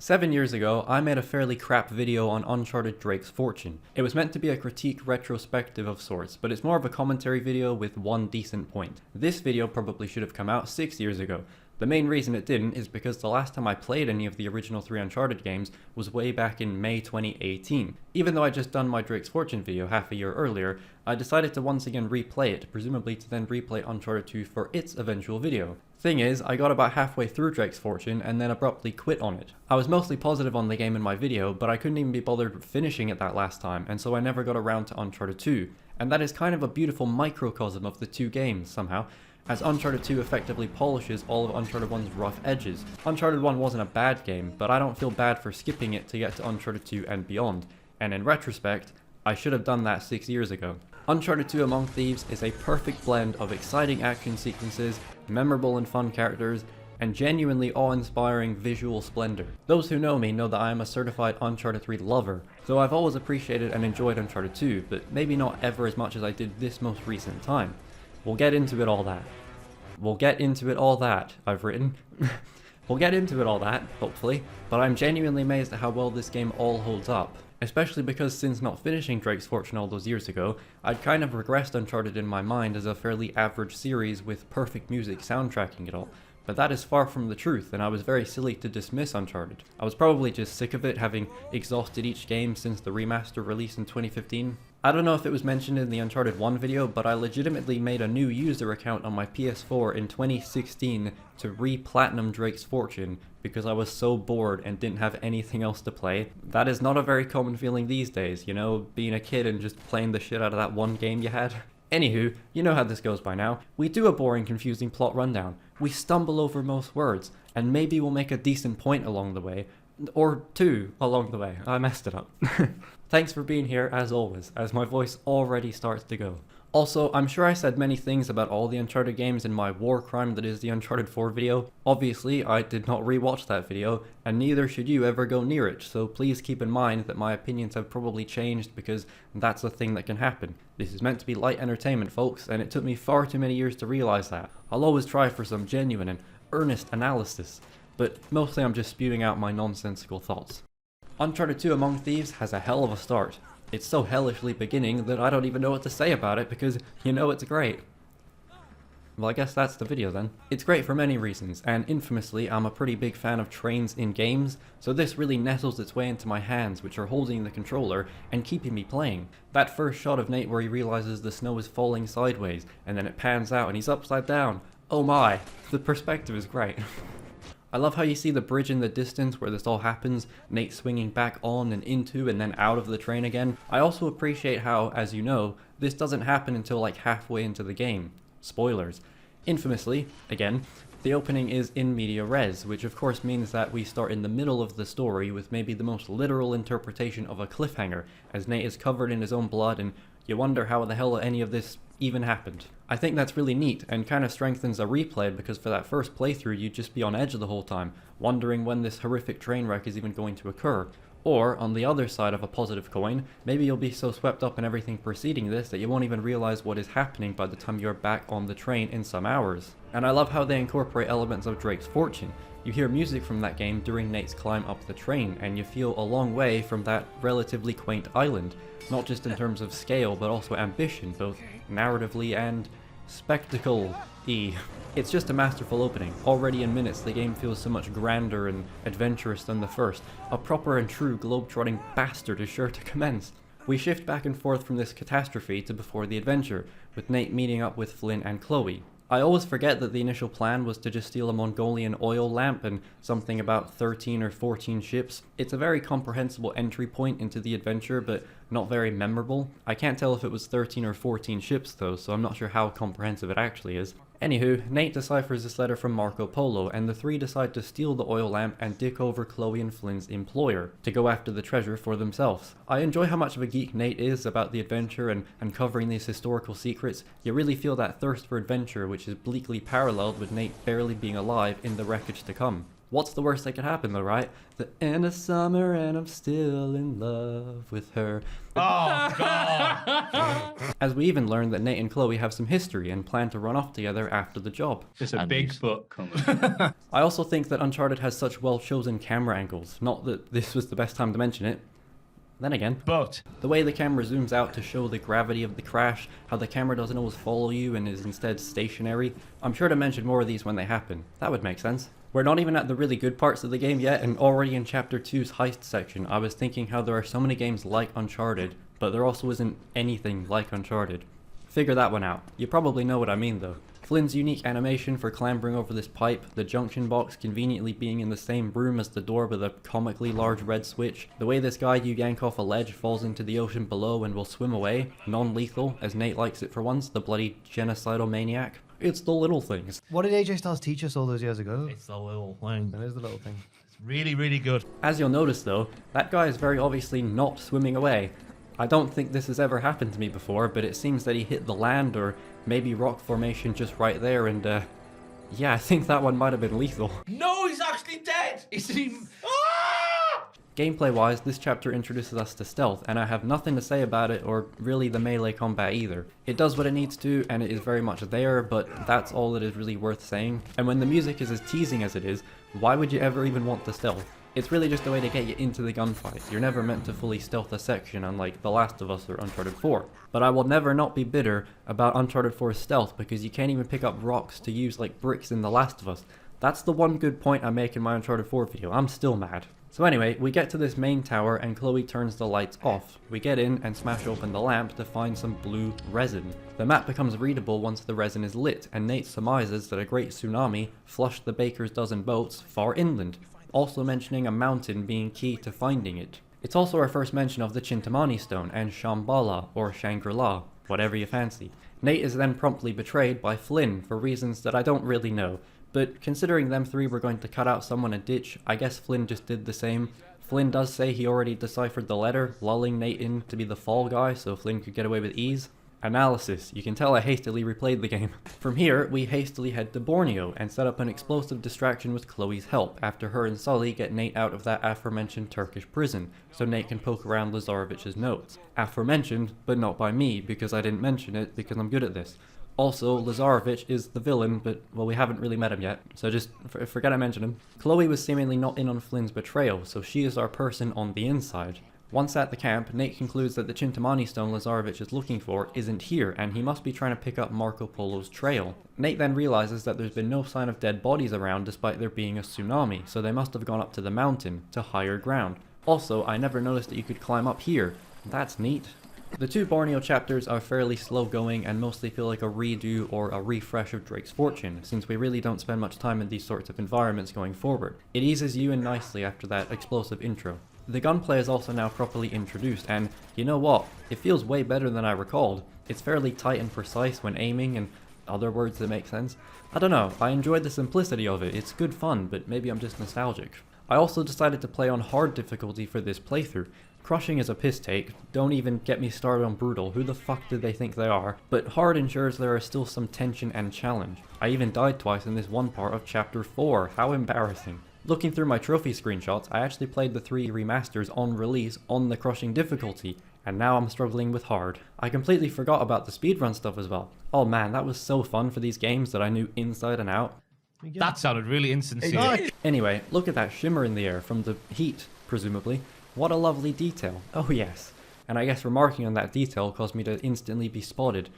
7 years ago, I made a fairly crap video on Uncharted Drake's Fortune. It was meant to be a critique retrospective of sorts, but it's more of a commentary video with one decent point. This video probably should have come out 6 years ago. The main reason it didn't is because the last time I played any of the original 3 Uncharted games was way back in May 2018. Even though I'd just done my Drake's Fortune video half a year earlier, I decided to once again replay it, presumably to then replay Uncharted 2 for its eventual video. Thing is, I got about halfway through Drake's Fortune and then abruptly quit on it. I was mostly positive on the game in my video, but I couldn't even be bothered finishing it that last time, and so I never got around to Uncharted 2. And that is kind of a beautiful microcosm of the two games, somehow, as Uncharted 2 effectively polishes all of Uncharted 1's rough edges. Uncharted 1 wasn't a bad game, but I don't feel bad for skipping it to get to Uncharted 2 and beyond, and in retrospect, I should have done that 6 years ago. Uncharted 2 Among Thieves is a perfect blend of exciting action sequences, memorable and fun characters, and genuinely awe-inspiring visual splendor. Those who know me know that I am a certified Uncharted 3 lover, so I've always appreciated and enjoyed Uncharted 2, but maybe not ever as much as I did this most recent time. We'll get into it all that. We'll get into it all that, I've written. We'll get into it all that, hopefully, but I'm genuinely amazed at how well this game all holds up. Especially because since not finishing Drake's Fortune all those years ago, I'd kind of regressed Uncharted in my mind as a fairly average series with perfect music soundtracking it all. But that is far from the truth, and I was very silly to dismiss Uncharted. I was probably just sick of it, having exhausted each game since the remaster release in 2015. I don't know if it was mentioned in the Uncharted 1 video, but I legitimately made a new user account on my PS4 in 2016 to re-platinum Drake's Fortune because I was so bored and didn't have anything else to play. That is not a very common feeling these days, you know, being a kid and just playing the shit out of that one game you had. Anywho, you know how this goes by now. We do a boring, confusing plot rundown. We stumble over most words, and maybe we'll make a decent point along the way. Or two along the way. I messed it up. Thanks for being here, as always, as my voice already starts to go. Also, I'm sure I said many things about all the Uncharted games in my war crime that is the Uncharted 4 video. Obviously, I did not rewatch that video, and neither should you ever go near it, so please keep in mind that my opinions have probably changed because that's a thing that can happen. This is meant to be light entertainment, folks, and it took me far too many years to realize that. I'll always try for some genuine and earnest analysis, but mostly I'm just spewing out my nonsensical thoughts. Uncharted 2 Among Thieves has a hell of a start. It's so hellishly beginning that I don't even know what to say about it because you know it's great. Well, I guess that's the video then. It's great for many reasons, and infamously I'm a pretty big fan of trains in games, so this really nettles its way into my hands, which are holding the controller and keeping me playing. That first shot of Nate where he realizes the snow is falling sideways, and then it pans out and he's upside down. Oh my, the perspective is great. I love how you see the bridge in the distance where this all happens, Nate swinging back on and into and then out of the train again. I also appreciate how, as you know, this doesn't happen until like halfway into the game. Spoilers. Infamously, again, the opening is in media res, which of course means that we start in the middle of the story with maybe the most literal interpretation of a cliffhanger, as Nate is covered in his own blood and you wonder how the hell any of this even happened. I think that's really neat and kind of strengthens a replay because for that first playthrough you'd just be on edge the whole time, wondering when this horrific train wreck is even going to occur. Or, on the other side of a positive coin, maybe you'll be so swept up in everything preceding this that you won't even realize what is happening by the time you're back on the train in some hours. And I love how they incorporate elements of Drake's Fortune. You hear music from that game during Nate's climb up the train, and you feel a long way from that relatively quaint island, not just in terms of scale but also ambition, both narratively and spectacle-y. It's just a masterful opening. Already in minutes the game feels so much grander and adventurous than the first. A proper and true globe-trotting bastard is sure to commence. We shift back and forth from this catastrophe to before the adventure, with Nate meeting up with Flynn and Chloe. I always forget that the initial plan was to just steal a Mongolian oil lamp and something about 13 or 14 ships. It's a very comprehensible entry point into the adventure, but not very memorable. I can't tell if it was 13 or 14 ships though, so I'm not sure how comprehensive it actually is. Anywho, Nate deciphers this letter from Marco Polo, and the three decide to steal the oil lamp and dick over Chloe and Flynn's employer, to go after the treasure for themselves. I enjoy how much of a geek Nate is about the adventure and uncovering these historical secrets. You really feel that thirst for adventure, which is bleakly paralleled with Nate barely being alive in the wreckage to come. What's the worst that could happen though, right? The end of summer and I'm still in love with her. Oh, God. As we even learned that Nate and Chloe have some history and plan to run off together after the job. There's a big book coming. I also think that Uncharted has such well-chosen camera angles. Not that this was the best time to mention it. Then again, But the way the camera zooms out to show the gravity of the crash, how the camera doesn't always follow you and is instead stationary. I'm sure to mention more of these when they happen. That would make sense. We're not even at the really good parts of the game yet, and already in Chapter 2's heist section, I was thinking how there are so many games like Uncharted, but there also isn't anything like Uncharted. Figure that one out. You probably know what I mean though. Flynn's unique animation for clambering over this pipe, the junction box conveniently being in the same room as the door with a comically large red switch, the way this guy you yank off a ledge falls into the ocean below and will swim away, non-lethal, as Nate likes it for once, the bloody genocidal maniac. It's the little things. What did AJ Styles teach us all those years ago? it's the little thing. That is the little thing. It's really, really good. As you'll notice though, that guy is very obviously not swimming away. I don't think this has ever happened to me before, but it seems that he hit the land or maybe rock formation just right there and yeah, I think that one might have been lethal. No, he's actually dead. He's even... Gameplay wise, this chapter introduces us to stealth, and I have nothing to say about it or really the melee combat either. It does what it needs to, and it is very much there, but that's all that is really worth saying. And when the music is as teasing as it is, why would you ever even want the stealth? It's really just a way to get you into the gunfight. You're never meant to fully stealth a section unlike The Last of Us or Uncharted 4. But I will never not be bitter about Uncharted 4's stealth because you can't even pick up rocks to use like bricks in The Last of Us. That's the one good point I make in my Uncharted 4 video. I'm still mad. So anyway, we get to this main tower and Chloe turns the lights off. We get in and smash open the lamp to find some blue resin. The map becomes readable once the resin is lit, and Nate surmises that a great tsunami flushed the baker's dozen boats far inland, also mentioning a mountain being key to finding it. It's also our first mention of the Chintamani stone and Shambhala, or Shangri-La, whatever you fancy. Nate is then promptly betrayed by Flynn for reasons that I don't really know. But considering them three were going to cut out someone a ditch, I guess Flynn just did the same. Flynn does say he already deciphered the letter, lulling Nate in to be the fall guy so Flynn could get away with ease. Analysis. You can tell I hastily replayed the game. From here, we hastily head to Borneo and set up an explosive distraction with Chloe's help after her and Sully get Nate out of that aforementioned Turkish prison, so Nate can poke around Lazarevich's notes. Aforementioned, but not by me because I didn't mention it because I'm good at this. Also, Lazarevich is the villain, but, well, we haven't really met him yet, so just forget I mentioned him. Chloe was seemingly not in on Flynn's betrayal, so she is our person on the inside. Once at the camp, Nate concludes that the Chintamani stone Lazarevich is looking for isn't here, and he must be trying to pick up Marco Polo's trail. Nate then realizes that there's been no sign of dead bodies around despite there being a tsunami, so they must have gone up to the mountain, to higher ground. Also, I never noticed that you could climb up here. That's neat. The two Borneo chapters are fairly slow going and mostly feel like a redo or a refresh of Drake's Fortune, since we really don't spend much time in these sorts of environments going forward. It eases you in nicely after that explosive intro. The gunplay is also now properly introduced, and you know what? It feels way better than I recalled. It's fairly tight and precise when aiming, and other words that make sense. I don't know, I enjoyed the simplicity of it. It's good fun, but maybe I'm just nostalgic. I also decided to play on hard difficulty for this playthrough. Crushing is a piss take, don't even get me started on brutal, who the fuck do they think they are? But hard ensures there is still some tension and challenge. I even died twice in this one part of chapter 4, how embarrassing. Looking through my trophy screenshots, I actually played the 3 remasters on release on the crushing difficulty, and now I'm struggling with hard. I completely forgot about the speedrun stuff as well. Oh man, that was so fun for these games that I knew inside and out. That sounded really insincere. Anyway, look at that shimmer in the air from the heat, presumably. What a lovely detail. Oh yes. And I guess remarking on that detail caused me to instantly be spotted.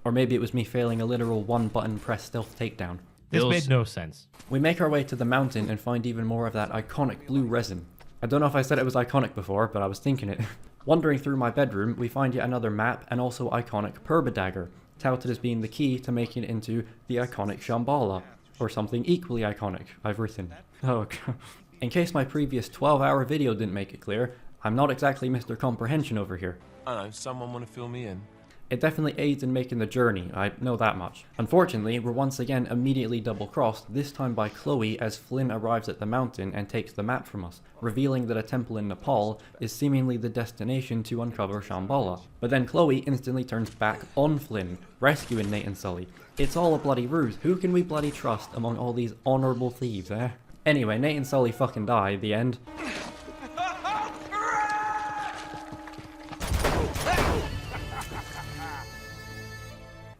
Or maybe it was me failing a literal one-button press stealth takedown. This made no sense. We make our way to the mountain and find even more of that iconic blue resin. I don't know if I said it was iconic before, but I was thinking it. Wandering through my bedroom, we find yet another map and also iconic Purba dagger, touted as being the key to making it into the iconic Shambhala. Or something equally iconic, I've written. Oh god. In case my previous 12-hour video didn't make it clear, I'm not exactly Mr. Comprehension over here. I don't know, someone want to fill me in? It definitely aids in making the journey, I know that much. Unfortunately, we're once again immediately double-crossed, this time by Chloe as Flynn arrives at the mountain and takes the map from us, revealing that a temple in Nepal is seemingly the destination to uncover Shambhala. But then Chloe instantly turns back on Flynn, rescuing Nate and Sully. It's all a bloody ruse. Who can we bloody trust among all these honourable thieves, eh? Anyway, Nate and Sully fucking die at the end.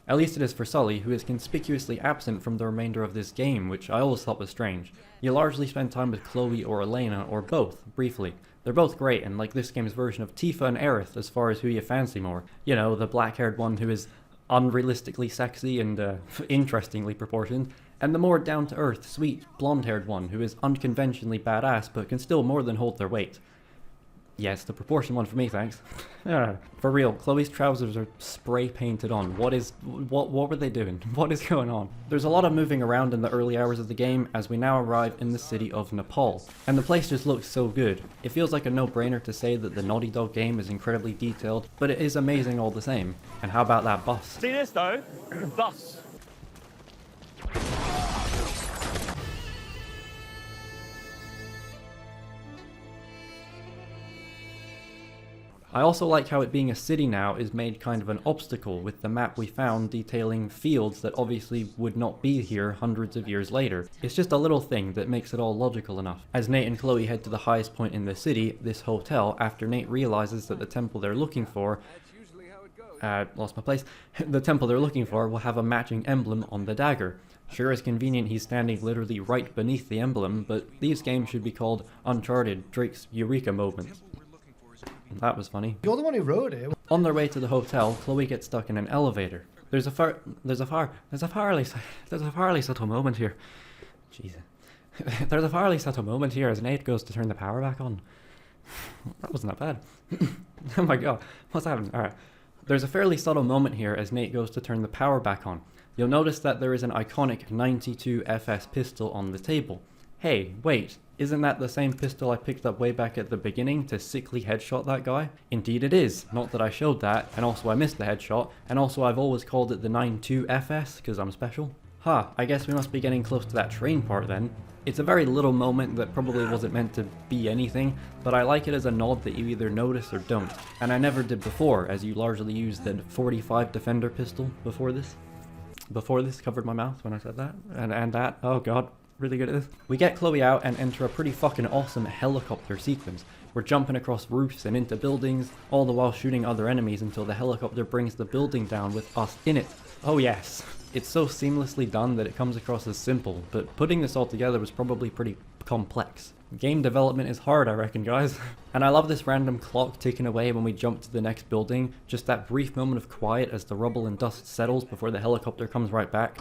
At least it is for Sully, who is conspicuously absent from the remainder of this game, which I always thought was strange. You largely spend time with Chloe or Elena, or both, briefly. They're both great, and like this game's version of Tifa and Aerith as far as who you fancy more. You know, the black-haired one who is unrealistically sexy and interestingly proportioned, and the more down-to-earth, sweet, blonde-haired one who is unconventionally badass but can still more than hold their weight. Yes, the proportion one for me, thanks. For real, Chloe's trousers are spray painted on. What were they doing? What is going on? There's a lot of moving around in the early hours of the game as we now arrive in the city of Nepal. And the place just looks so good. It feels like a no-brainer to say that the Naughty Dog game is incredibly detailed, but it is amazing all the same. And how about that bus? See this though? Bus. I also like how it being a city now is made kind of an obstacle, with the map we found detailing fields that obviously would not be here hundreds of years later. It's just a little thing that makes it all logical enough. As Nate and Chloe head to the highest point in the city, this hotel, after Nate realizes that the temple they're looking for lost my place. The temple they're looking for will have a matching emblem on the dagger. Sure, it's convenient he's standing literally right beneath the emblem, but these games should be called Uncharted, Drake's Eureka moments. That was funny. You're the one who wrote it. On their way to the hotel, Chloe gets stuck in an elevator. There's a fairly subtle moment here. Jesus. There's a fairly subtle moment here as Nate goes to turn the power back on. That wasn't that bad. Oh my god, what's happening? Alright. There's a fairly subtle moment here as Nate goes to turn the power back on. You'll notice that there is an iconic 92 FS pistol on the table. Hey, wait, isn't that the same pistol I picked up way back at the beginning to sickly headshot that guy? Indeed it is, not that I showed that, and also I missed the headshot, and also I've always called it the 92 FS, because I'm special. I guess we must be getting close to that train part then. It's a very little moment that probably wasn't meant to be anything, but I like it as a nod that you either notice or don't, and I never did before, as you largely used the 45 Defender pistol before this. Before this, covered my mouth when I said that, and that, oh god. Really good at this. We get Chloe out and enter a pretty fucking awesome helicopter sequence. We're jumping across roofs and into buildings, all the while shooting other enemies until the helicopter brings the building down with us in it. Oh yes. It's so seamlessly done that it comes across as simple, but putting this all together was probably pretty complex. Game development is hard, I reckon, guys. And I love this random clock ticking away when we jump to the next building, just that brief moment of quiet as the rubble and dust settles before the helicopter comes right back.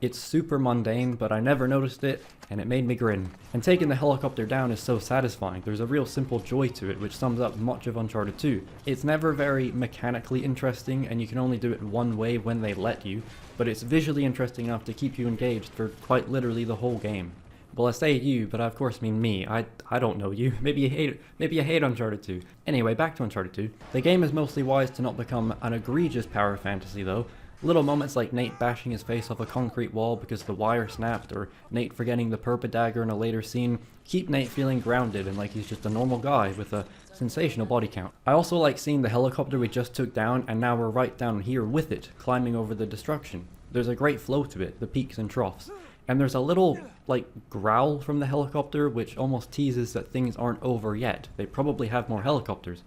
It's super mundane, but I never noticed it, and it made me grin. And taking the helicopter down is so satisfying. There's a real simple joy to it, which sums up much of Uncharted 2. It's never very mechanically interesting, and you can only do it one way when they let you, but it's visually interesting enough to keep you engaged for quite literally the whole game. Well, I say you, but I of course mean me. I don't know you. Maybe you hate Uncharted 2. Anyway, back to Uncharted 2. The game is mostly wise to not become an egregious power fantasy though. Little moments like Nate bashing his face off a concrete wall because the wire snapped, or Nate forgetting the purple dagger in a later scene, keep Nate feeling grounded and like he's just a normal guy with a sensational body count. I also like seeing the helicopter we just took down, and now we're right down here with it, climbing over the destruction. There's a great flow to it, the peaks and troughs. And there's a little, like, growl from the helicopter which almost teases that things aren't over yet. They probably have more helicopters.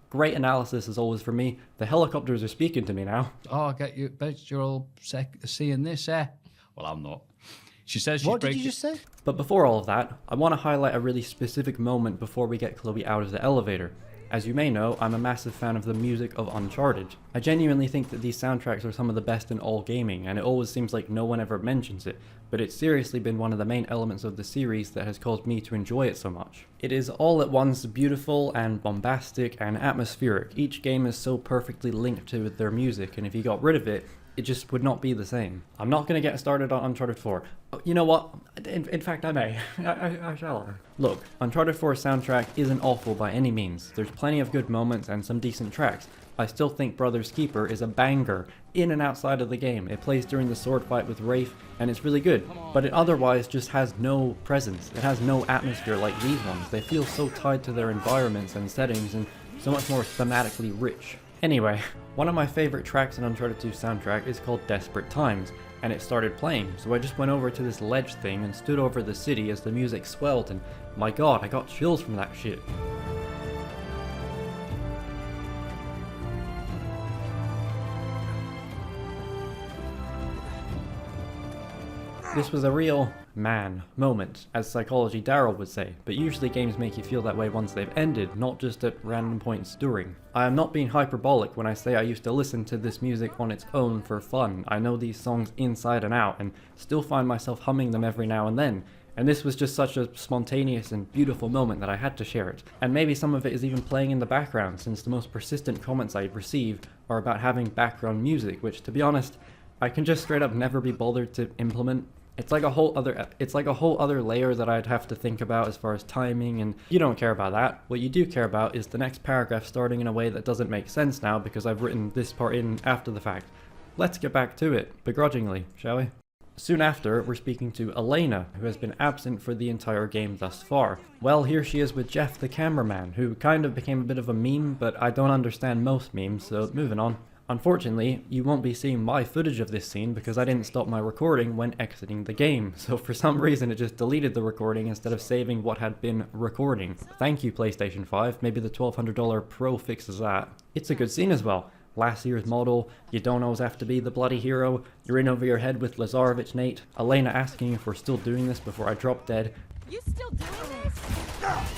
Great analysis as always for me. The helicopters are speaking to me now. Oh, I get you. Bet you're all seeing this, eh? Well, I'm not. She says she's What did you just say? But before all of that, I want to highlight a really specific moment before we get Chloe out of the elevator. As you may know, I'm a massive fan of the music of Uncharted. I genuinely think that these soundtracks are some of the best in all gaming, and it always seems like no one ever mentions it, but it's seriously been one of the main elements of the series that has caused me to enjoy it so much. It is all at once beautiful and bombastic and atmospheric. Each game is so perfectly linked to their music, and if you got rid of it, it just would not be the same. I'm not going to get started on Uncharted 4. You know what? In fact, I may. I shall. Look, Uncharted 4's soundtrack isn't awful by any means. There's plenty of good moments and some decent tracks. I still think Brother's Keeper is a banger, in and outside of the game. It plays during the sword fight with Rafe, and it's really good. But it otherwise just has no presence. It has no atmosphere like these ones. They feel so tied to their environments and settings, and so much more thematically rich. Anyway, One of my favorite tracks in Uncharted 2 soundtrack is called Desperate Times, and it started playing, so I just went over to this ledge thing and stood over the city as the music swelled, and my god, I got chills from that shit. This was a real man moment, as Psychology Daryl would say, but usually games make you feel that way once they've ended, not just at random points during. I am not being hyperbolic when I say I used to listen to this music on its own for fun. I know these songs inside and out, and still find myself humming them every now and then. And this was just such a spontaneous and beautiful moment that I had to share it. And maybe some of it is even playing in the background, since the most persistent comments I receive are about having background music, which, to be honest, I can just straight up never be bothered to implement. It's like a whole other layer that I'd have to think about as far as timing, and you don't care about that. What you do care about is the next paragraph starting in a way that doesn't make sense now because I've written this part in after the fact. Let's get back to it, begrudgingly, shall we? Soon after, we're speaking to Elena, who has been absent for the entire game thus far. Well, here she is with Jeff the cameraman, who kind of became a bit of a meme, but I don't understand most memes, so moving on. Unfortunately, you won't be seeing my footage of this scene because I didn't stop my recording when exiting the game, so for some reason it just deleted the recording instead of saving what had been recording. Thank you, PlayStation 5, maybe the $1,200 Pro fixes that. It's a good scene as well. Last year's model, you don't always have to be the bloody hero, you're in over your head with Lazarevich Nate, Elena asking if we're still doing this before I drop dead. You still doing this?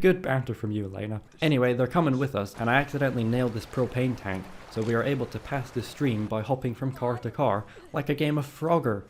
Good banter from you, Elena. Anyway, they're coming with us, and I accidentally nailed this propane tank, so we are able to pass this stream by hopping from car to car, like a game of Frogger.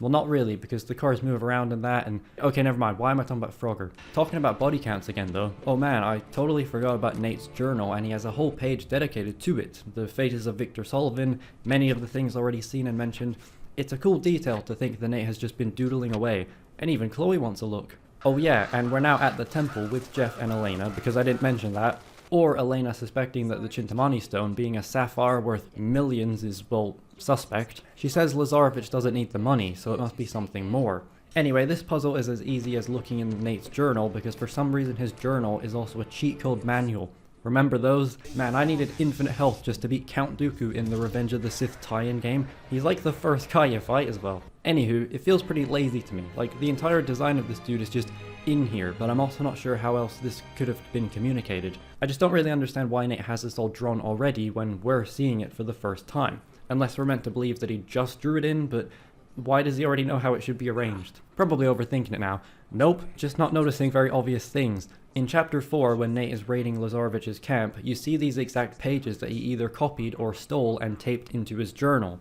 Well, not really, because the cars move around and that, and... Okay, never mind, why am I talking about Frogger? Talking about body counts again, though. Oh man, I totally forgot about Nate's journal, and he has a whole page dedicated to it. The faces of Victor Sullivan, many of the things already seen and mentioned. It's a cool detail to think that Nate has just been doodling away, and even Chloe wants a look. Oh yeah, and we're now at the temple with Jeff and Elena, because I didn't mention that. Or Elena suspecting that the Chintamani stone, being a sapphire worth millions, is, well, suspect. She says Lazarevich doesn't need the money, so it must be something more. Anyway, this puzzle is as easy as looking in Nate's journal, because for some reason his journal is also a cheat code manual. Remember those? Man, I needed infinite health just to beat Count Dooku in the Revenge of the Sith tie-in game. He's like the first guy you fight as well. Anywho, it feels pretty lazy to me. Like, the entire design of this dude is just in here, but I'm also not sure how else this could have been communicated. I just don't really understand why Nate has this all drawn already when we're seeing it for the first time. Unless we're meant to believe that he just drew it in, but why does he already know how it should be arranged? Probably overthinking it now. Nope, just not noticing very obvious things. In chapter 4, when Nate is raiding Lazarevich's camp, you see these exact pages that he either copied or stole and taped into his journal.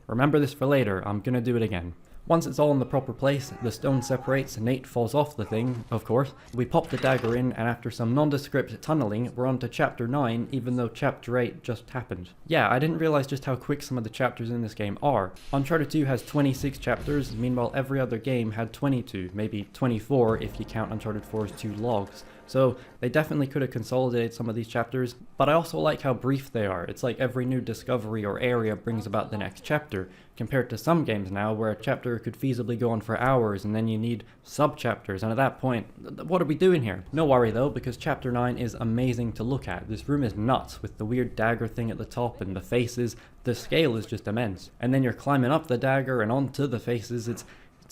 Remember this for later, I'm gonna do it again. Once it's all in the proper place, the stone separates, Nate falls off the thing, of course. We pop the dagger in, and after some nondescript tunneling, we're on to chapter 9, even though chapter 8 just happened. Yeah, I didn't realize just how quick some of the chapters in this game are. Uncharted 2 has 26 chapters, meanwhile every other game had 22, maybe 24 if you count Uncharted 4's 2 logs. So they definitely could have consolidated some of these chapters, but I also like how brief they are. It's like every new discovery or area brings about the next chapter, compared to some games now where a chapter could feasibly go on for hours and then you need sub-chapters, and at that point, what are we doing here? No worry though, because chapter 9 is amazing to look at. This room is nuts, with the weird dagger thing at the top and the faces. The scale is just immense. And then you're climbing up the dagger and onto the faces. It's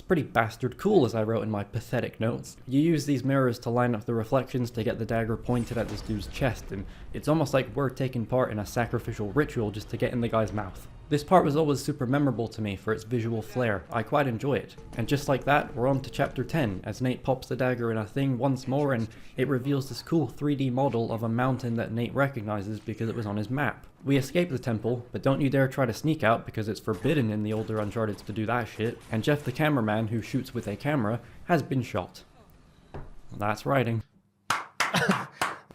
pretty bastard cool, as I wrote in my pathetic notes. You use these mirrors to line up the reflections to get the dagger pointed at this dude's chest, and it's almost like we're taking part in a sacrificial ritual just to get in the guy's mouth. This part was always super memorable to me for its visual flair. I quite enjoy it. And just like that, we're on to chapter 10, as Nate pops the dagger in a thing once more, and it reveals this cool 3D model of a mountain that Nate recognizes because it was on his map. We escape the temple, but don't you dare try to sneak out because it's forbidden in the older Uncharteds to do that shit, and Jeff the cameraman, who shoots with a camera, has been shot. That's writing.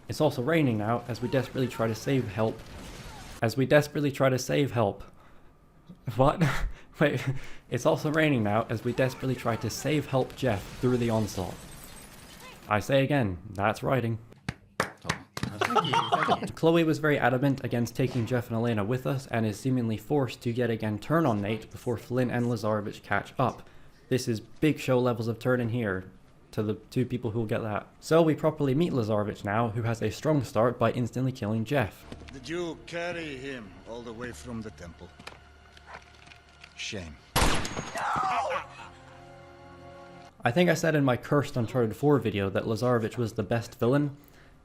It's also raining now, as we desperately try to save help. What? Wait, it's also raining now as we desperately try to save help Jeff through the onslaught. I say again, that's writing. Chloe was very adamant against taking Jeff and Elena with us and is seemingly forced to yet again turn on Nate before Flynn and Lazarevich catch up. This is big show levels of turning here. to the two people who'll get that. So we properly meet Lazarevich now, who has a strong start by instantly killing Jeff. Did you carry him all the way from the temple? Shame. I think I said in my cursed Uncharted 4 video that Lazarevich was the best villain.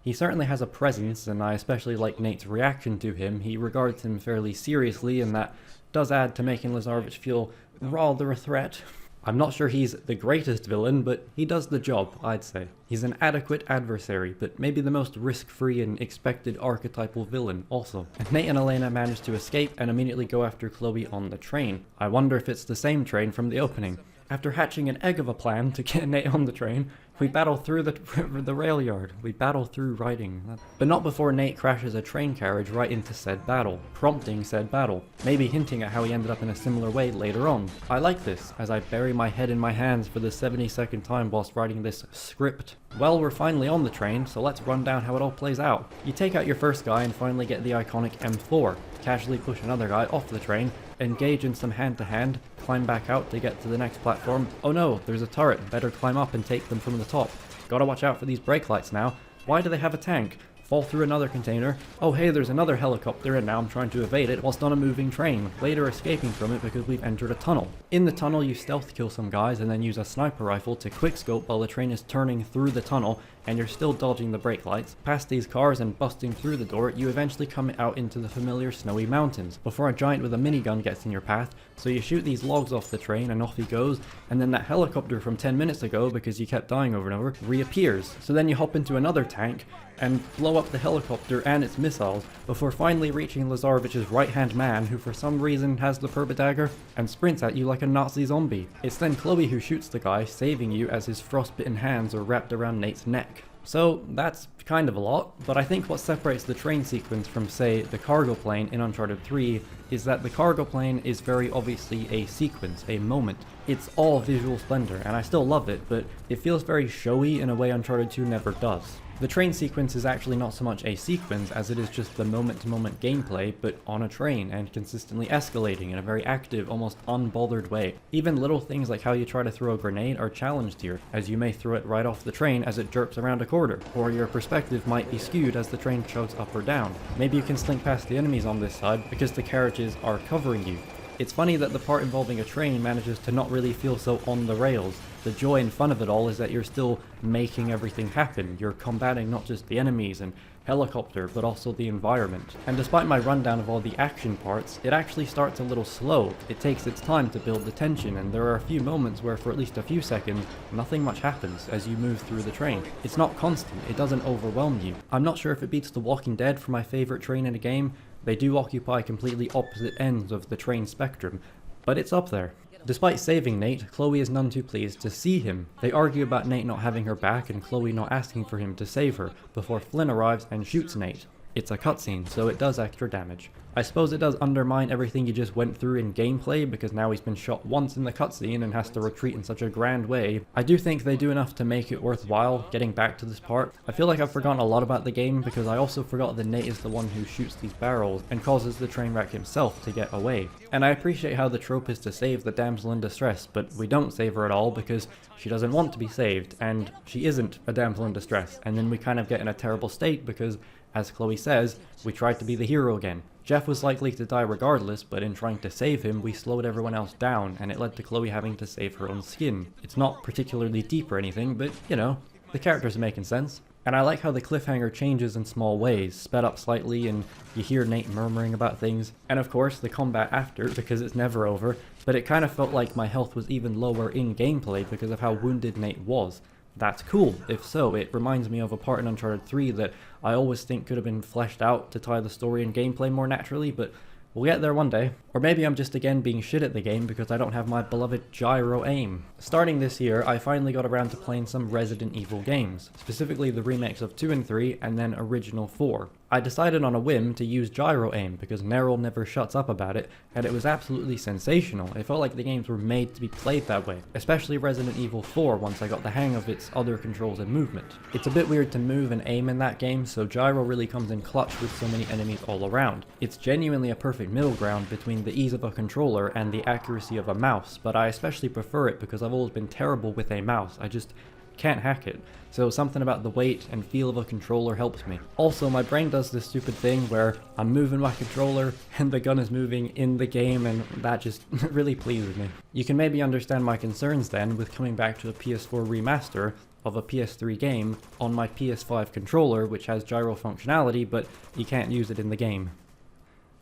He certainly has a presence, and I especially like Nate's reaction to him. He regards him fairly seriously, and that does add to making Lazarevich feel rather a threat. I'm not sure he's the greatest villain, but he does the job, I'd say. He's an adequate adversary, but maybe the most risk-free and expected archetypal villain also. And Nate and Elena manage to escape and immediately go after Chloe on the train. I wonder if it's the same train from the opening. After hatching an egg of a plan to get Nate on the train, we battle through the rail yard. We battle through riding. But not before Nate crashes a train carriage right into said battle, prompting said battle, maybe hinting at how he ended up in a similar way later on. I like this, as I bury my head in my hands for the 72nd time whilst writing this script. Well, we're finally on the train, so let's run down how it all plays out. You take out your first guy and finally get the iconic M4, casually push another guy off the train, engage in some hand-to-hand, climb back out to get to the next platform. Oh no, there's a turret, better climb up and take them from the top. Gotta watch out for these brake lights now. Why do they have a tank? Fall through another container. Oh hey, there's another helicopter and now I'm trying to evade it whilst on a moving train, later escaping from it because we've entered a tunnel. In the tunnel you stealth kill some guys and then use a sniper rifle to quickscope while the train is turning through the tunnel and you're still dodging the brake lights. Past these cars and busting through the door, you eventually come out into the familiar snowy mountains, before a giant with a minigun gets in your path, so you shoot these logs off the train and off he goes, and then that helicopter from 10 minutes ago, because you kept dying over and over, reappears. So then you hop into another tank, and blow up the helicopter and its missiles, before finally reaching Lazarevich's right-hand man, who for some reason has the purple dagger, and sprints at you like a Nazi zombie. It's then Chloe who shoots the guy, saving you as his frostbitten hands are wrapped around Nate's neck. So that's kind of a lot, but I think what separates the train sequence from, say, the cargo plane in Uncharted 3 is that the cargo plane is very obviously a sequence, a moment. It's all visual splendor, and I still love it, but it feels very showy in a way Uncharted 2 never does. The train sequence is actually not so much a sequence as it is just the moment-to-moment gameplay, but on a train and consistently escalating in a very active, almost unbothered way. Even little things like how you try to throw a grenade are challenged here, as you may throw it right off the train as it jerks around a corner, or your perspective might be skewed as the train chugs up or down. Maybe you can slink past the enemies on this side because the carriages are covering you. It's funny that the part involving a train manages to not really feel so on the rails. The joy and fun of it all is that you're still making everything happen. You're combating not just the enemies and helicopter, but also the environment. And despite my rundown of all the action parts, it actually starts a little slow. It takes its time to build the tension, and there are a few moments where for at least a few seconds, nothing much happens as you move through the train. It's not constant, it doesn't overwhelm you. I'm not sure if it beats The Walking Dead for my favorite train in a game. They do occupy completely opposite ends of the train spectrum, but it's up there. Despite saving Nate, Chloe is none too pleased to see him. They argue about Nate not having her back and Chloe not asking for him to save her, before Flynn arrives and shoots Nate. It's a cutscene, so it does extra damage. I suppose it does undermine everything you just went through in gameplay, because now he's been shot once in the cutscene and has to retreat in such a grand way. I do think they do enough to make it worthwhile getting back to this part. I feel like I've forgotten a lot about the game, because I also forgot that Nate is the one who shoots these barrels and causes the train wreck himself to get away. And I appreciate how the trope is to save the damsel in distress, but we don't save her at all because she doesn't want to be saved, and she isn't a damsel in distress, and then we kind of get in a terrible state because, as Chloe says, we tried to be the hero again. Jeff was likely to die regardless, but in trying to save him, we slowed everyone else down, and it led to Chloe having to save her own skin. It's not particularly deep or anything, but, you know, the characters are making sense. And I like how the cliffhanger changes in small ways, sped up slightly, and you hear Nate murmuring about things. And of course, the combat after, because it's never over, but it kind of felt like my health was even lower in gameplay because of how wounded Nate was. That's cool. If so, it reminds me of a part in Uncharted 3 that I always think could have been fleshed out to tie the story and gameplay more naturally, but we'll get there one day. Or maybe I'm just again being shit at the game because I don't have my beloved gyro aim. Starting this year, I finally got around to playing some Resident Evil games, specifically the remakes of 2 and 3 and then original 4. I decided on a whim to use gyro aim because Neryl never shuts up about it, and it was absolutely sensational. It felt like the games were made to be played that way, especially Resident Evil 4 once I got the hang of its other controls and movement. It's a bit weird to move and aim in that game, so gyro really comes in clutch with so many enemies all around. It's genuinely a perfect middle ground between the ease of a controller and the accuracy of a mouse, but I especially prefer it because I've always been terrible with a mouse. I just can't hack it. So something about the weight and feel of a controller helps me. Also, my brain does this stupid thing where I'm moving my controller and the gun is moving in the game, and that just really pleases me. You can maybe understand my concerns then with coming back to a PS4 remaster of a PS3 game on my PS5 controller, which has gyro functionality, but you can't use it in the game.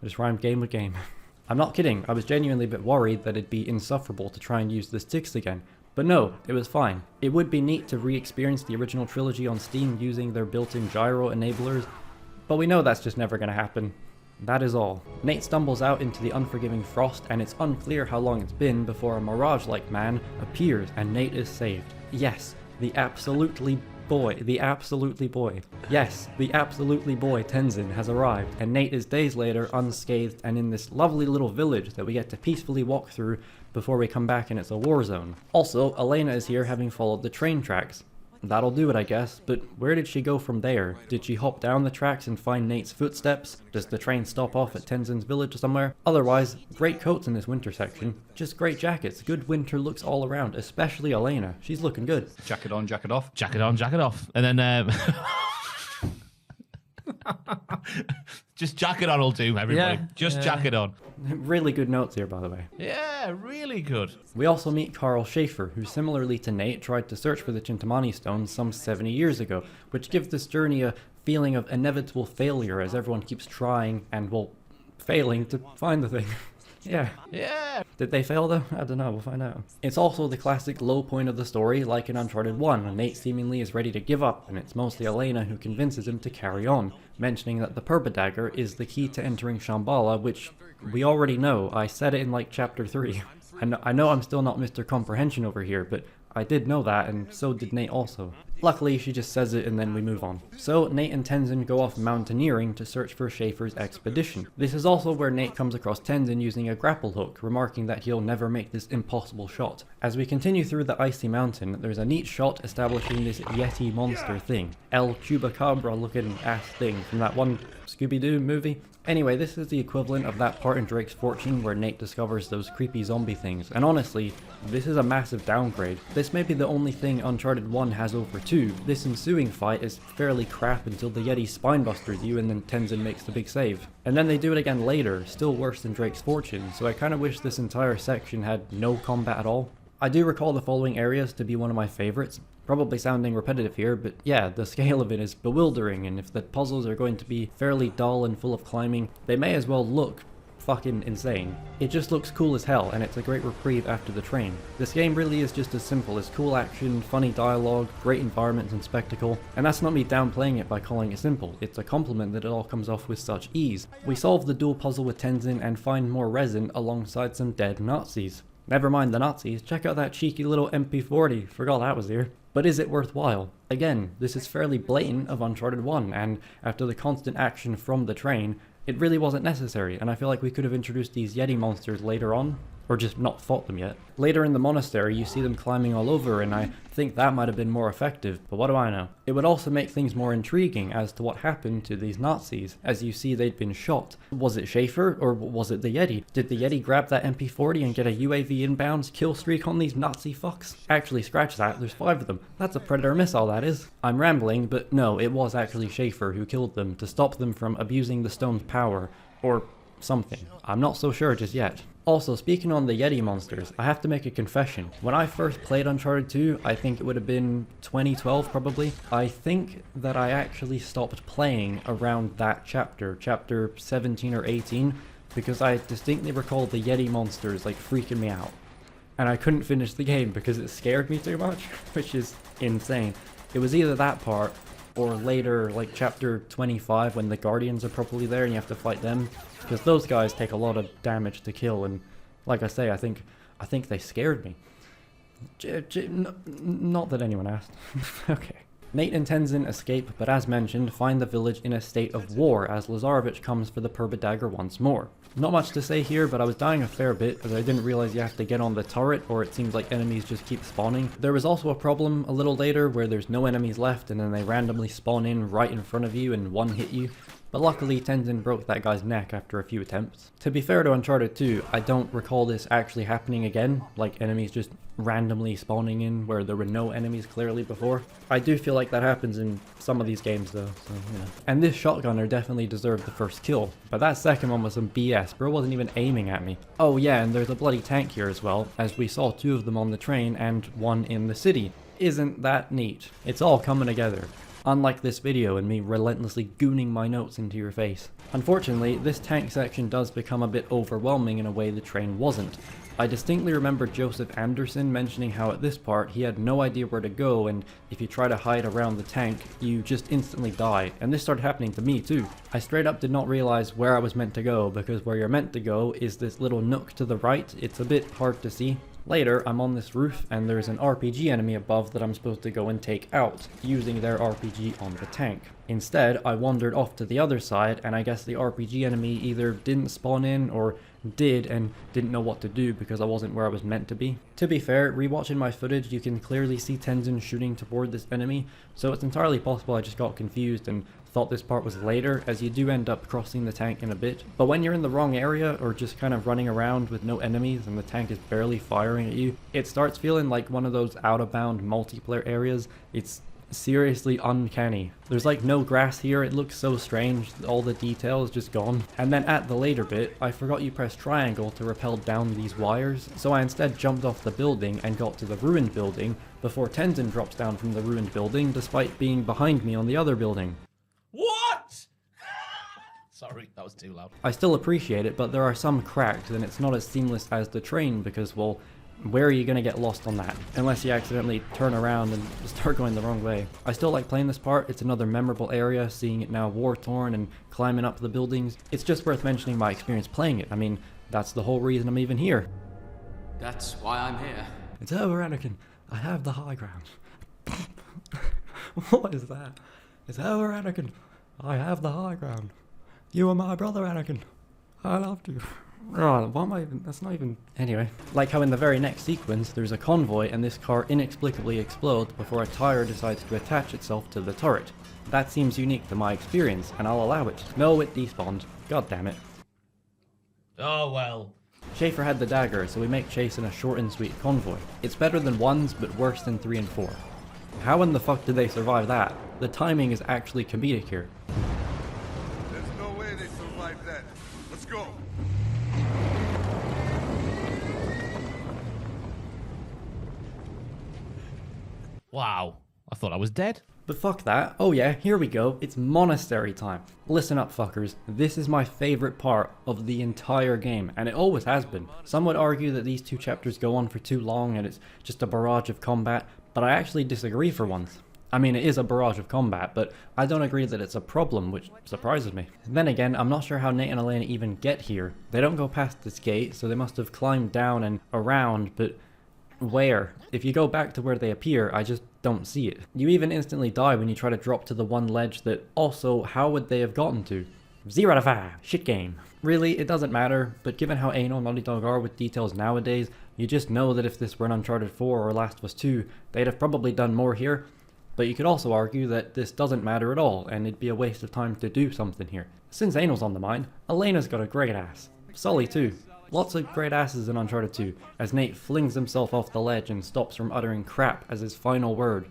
I just rhymed game with game. I'm not kidding, I was genuinely a bit worried that it'd be insufferable to try and use the sticks again. But no, it was fine. It would be neat to re-experience the original trilogy on Steam using their built-in gyro enablers, but we know that's just never gonna happen. That is all. Nate stumbles out into the unforgiving frost, and it's unclear how long it's been before a mirage-like man appears and Nate is saved. Yes, the absolutely boy. Yes, the absolutely boy Tenzin has arrived, and Nate is days later unscathed and in this lovely little village that we get to peacefully walk through before we come back and it's a war zone. Also, Elena is here having followed the train tracks. That'll do it, I guess, but where did she go from there? Did she hop down the tracks and find Nate's footsteps? Does the train stop off at Tenzin's village somewhere? Otherwise, great coats in this winter section. Just great jackets, good winter looks all around, especially Elena. She's looking good. Jacket on, jacket off. Jacket on, jacket off. And then just jacket on will do, everybody. Yeah, Just jacket on. Really good notes here, by the way. Yeah, really good. We also meet Carl Schaefer, who similarly to Nate tried to search for the Chintamani stone some 70 years ago, which gives this journey a feeling of inevitable failure as everyone keeps trying and, well, failing to find the thing. Yeah. Did they fail though? I don't know, we'll find out. It's also the classic low point of the story, like in Uncharted 1, when Nate seemingly is ready to give up, and it's mostly Elena who convinces him to carry on, mentioning that the Purba Dagger is the key to entering Shambhala, which we already know. I said it in like chapter 3. I know I'm still not Mr. Comprehension over here, but I did know that, and so did Nate also. Luckily, she just says it and then we move on. So, Nate and Tenzin go off mountaineering to search for Schaefer's expedition. This is also where Nate comes across Tenzin using a grapple hook, remarking that he'll never make this impossible shot. As we continue through the icy mountain, there's a neat shot establishing this Yeti monster thing. El Chupacabra looking ass thing from that one Scooby-Doo movie. Anyway, this is the equivalent of that part in Drake's Fortune where Nate discovers those creepy zombie things, and honestly, this is a massive downgrade. This may be the only thing Uncharted 1 has over 2. This ensuing fight is fairly crap until the Yeti spinebusters you and then Tenzin makes the big save. And then they do it again later, still worse than Drake's Fortune, so I kinda wish this entire section had no combat at all. I do recall the following areas to be one of my favorites. Probably sounding repetitive here, but yeah, the scale of it is bewildering, and if the puzzles are going to be fairly dull and full of climbing, they may as well look fucking insane. It just looks cool as hell, and it's a great reprieve after the train. This game really is just as simple as cool action, funny dialogue, great environments and spectacle, and that's not me downplaying it by calling it simple. It's a compliment that it all comes off with such ease. We solve the dual puzzle with Tenzin and find more resin alongside some dead Nazis. Never mind the Nazis, check out that cheeky little MP40, forgot that was here. But is it worthwhile? Again, this is fairly blatant of Uncharted 1, and after the constant action from the train, it really wasn't necessary, and I feel like we could have introduced these Yeti monsters later on, or just not fought them yet. Later in the monastery, you see them climbing all over, and I think that might have been more effective, but what do I know? It would also make things more intriguing as to what happened to these Nazis, as you see they'd been shot. Was it Schaefer, or was it the Yeti? Did the Yeti grab that MP40 and get a UAV inbounds kill streak on these Nazi fucks? Actually, scratch that, there's 5 of them. That's a Predator missile, that is. I'm rambling, but no, it was actually Schaefer who killed them to stop them from abusing the stone's power, or something. I'm not so sure just yet. Also, speaking on the Yeti monsters, I have to make a confession. When I first played Uncharted 2, I think it would have been 2012 probably, I think that I actually stopped playing around that chapter 17 or 18, because I distinctly recall the Yeti monsters like freaking me out. And I couldn't finish the game because it scared me too much, which is insane. It was either that part, or later, like chapter 25, when the Guardians are properly there and you have to fight them, because those guys take a lot of damage to kill, and like I say, I think they scared me. Not that anyone asked. Okay. Nate and Tenzin escape, but as mentioned, find the village in a state of war as Lazarevich comes for the Purba Dagger once more. Not much to say here, but I was dying a fair bit as I didn't realize you have to get on the turret, or it seems like enemies just keep spawning. There was also a problem a little later where there's no enemies left and then they randomly spawn in right in front of you and one hit you. but luckily Tenzin broke that guy's neck after a few attempts. To be fair to Uncharted 2, I don't recall this actually happening again, like enemies just randomly spawning in where there were no enemies clearly before. I do feel like that happens in some of these games though, so you know. And this shotgunner definitely deserved the first kill, but that second one was some BS, bro wasn't even aiming at me. Oh yeah, and there's a bloody tank here as well, as we saw 2 of them on the train and 1 in the city. Isn't that neat? It's all coming together. Unlike this video and me relentlessly gooning my notes into your face. Unfortunately, this tank section does become a bit overwhelming in a way the train wasn't. I distinctly remember Joseph Anderson mentioning how at this part he had no idea where to go, and if you try to hide around the tank, you just instantly die, and this started happening to me too. I straight up did not realize where I was meant to go, because where you're meant to go is this little nook to the right. It's a bit hard to see. Later, I'm on this roof and there's an RPG enemy above that I'm supposed to go and take out, using their RPG on the tank. Instead, I wandered off to the other side, and I guess the RPG enemy either didn't spawn in or did and didn't know what to do because I wasn't where I was meant to be. To be fair, rewatching my footage, you can clearly see Tenzin shooting toward this enemy, so it's entirely possible I just got confused and thought this part was later, as you do end up crossing the tank in a bit. But when you're in the wrong area or just kind of running around with no enemies and the tank is barely firing at you, it starts feeling like one of those out-of-bound multiplayer areas. It's seriously uncanny. There's like no grass here, it looks so strange, all the detail is just gone. And then at the later bit, I forgot you press triangle to rappel down these wires, so I instead jumped off the building and got to the ruined building before Tenzin drops down from the ruined building despite being behind me on the other building. What? Sorry, that was too loud. I still appreciate it, but there are some cracks and it's not as seamless as the train because, well, where are you going to get lost on that? Unless you accidentally turn around and start going the wrong way. I still like playing this part. It's another memorable area, seeing it now war-torn and climbing up the buildings. It's just worth mentioning my experience playing it. I mean, that's the whole reason I'm even here. That's why I'm here. It's over, Anakin. I have the high ground. What is that? It's over, Anakin. I have the high ground. You are my brother, Anakin. I loved you. Oh, what am I even? That's not even. Anyway, like how in the very next sequence, there's a convoy and this car inexplicably explodes before a tire decides to attach itself to the turret. That seems unique to my experience, and I'll allow it. No, it despawned. God damn it. Oh well. Schaefer had the dagger, so we make chasing a short and sweet convoy. It's better than 1s, but worse than 3 and 4. How in the fuck did they survive that? The timing is actually comedic here. There's no way they survived that. Let's go. Wow. I thought I was dead. But fuck that. Oh yeah, here we go. It's monastery time. Listen up, fuckers. This is my favorite part of the entire game, and it always has been. Some would argue that these 2 chapters go on for too long and it's just a barrage of combat, but I actually disagree for once. I mean, it is a barrage of combat, but I don't agree that it's a problem, which surprises me. Then again, I'm not sure how Nate and Elena even get here. They don't go past this gate, so they must have climbed down and around, but where? If you go back to where they appear, I just don't see it. You even instantly die when you try to drop to the one ledge that also, how would they have gotten to? 0 out of 5. Shit game. Really, it doesn't matter, but given how anal Naughty Dog are with details nowadays, you just know that if this were an Uncharted 4 or Last of Us 2, they'd have probably done more here. But you could also argue that this doesn't matter at all, and it'd be a waste of time to do something here. Since anal's on the mind, Elena's got a great ass. Sully too. Lots of great asses in Uncharted 2, as Nate flings himself off the ledge and stops from uttering crap as his final word.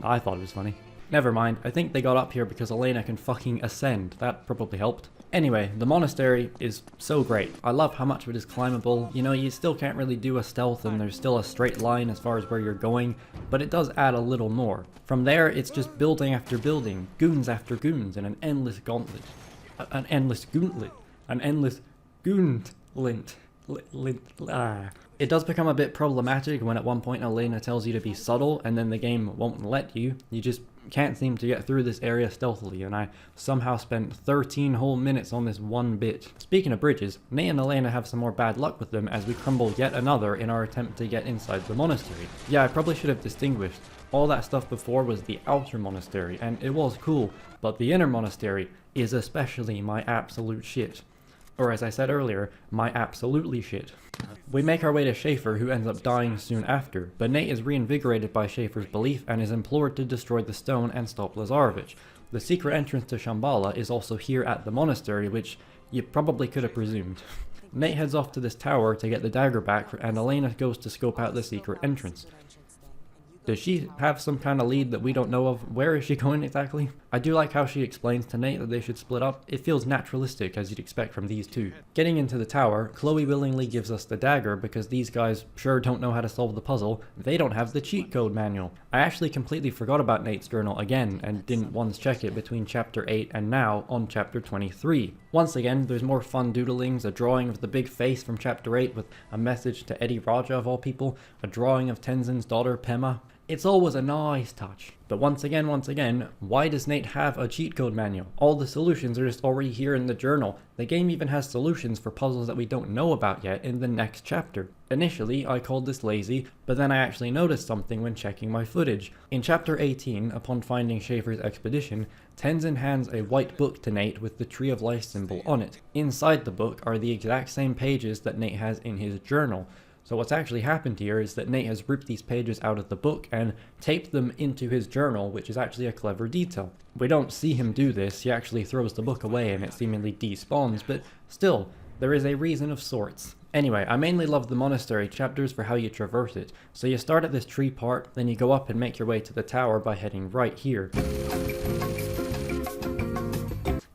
I thought it was funny. Never mind, I think they got up here because Elena can fucking ascend. That probably helped. Anyway, the monastery is so great. I love how much of it is climbable. You know, you still can't really do a stealth and there's still a straight line as far as where you're going, but it does add a little more. From there, it's just building after building, goons after goons, and an endless gauntlet. An endless gauntlet. An endless gauntlet. It does become a bit problematic when at one point Elena tells you to be subtle and then the game won't let you. You just can't seem to get through this area stealthily, and I somehow spent 13 whole minutes on this one bit. Speaking of bridges, Nate and Elena have some more bad luck with them as we crumble yet another in our attempt to get inside the monastery. Yeah, I probably should have distinguished. All that stuff before was the outer monastery, and it was cool, but the inner monastery is especially my absolute shit. Or as I said earlier, my absolutely shit. We make our way to Schaefer, who ends up dying soon after, but Nate is reinvigorated by Schaefer's belief and is implored to destroy the stone and stop Lazarevich. The secret entrance to Shambhala is also here at the monastery, which you probably could have presumed. Nate heads off to this tower to get the dagger back, and Elena goes to scope out the secret entrance. Does she have some kind of lead that we don't know of? Where is she going exactly? I do like how she explains to Nate that they should split up. It feels naturalistic, as you'd expect from these two. Getting into the tower, Chloe willingly gives us the dagger because these guys sure don't know how to solve the puzzle. They don't have the cheat code manual. I actually completely forgot about Nate's journal again and didn't once check it between chapter 8 and now on chapter 23. Once again, there's more fun doodlings, a drawing of the big face from chapter 8 with a message to Eddie Raja of all people, a drawing of Tenzin's daughter Pema. It's always a nice touch. But once again, why does Nate have a cheat code manual? All the solutions are just already here in the journal. The game even has solutions for puzzles that we don't know about yet in the next chapter. Initially, I called this lazy, but then I actually noticed something when checking my footage. In chapter 18, upon finding Schaefer's expedition, Tenzin hands a white book to Nate with the Tree of Life symbol on it. Inside the book are the exact same pages that Nate has in his journal. So what's actually happened here is that Nate has ripped these pages out of the book and taped them into his journal, which is actually a clever detail. We don't see him do this, he actually throws the book away and it seemingly despawns, but still, there is a reason of sorts. Anyway, I mainly love the monastery chapters for how you traverse it. So you start at this tree part, then you go up and make your way to the tower by heading right here.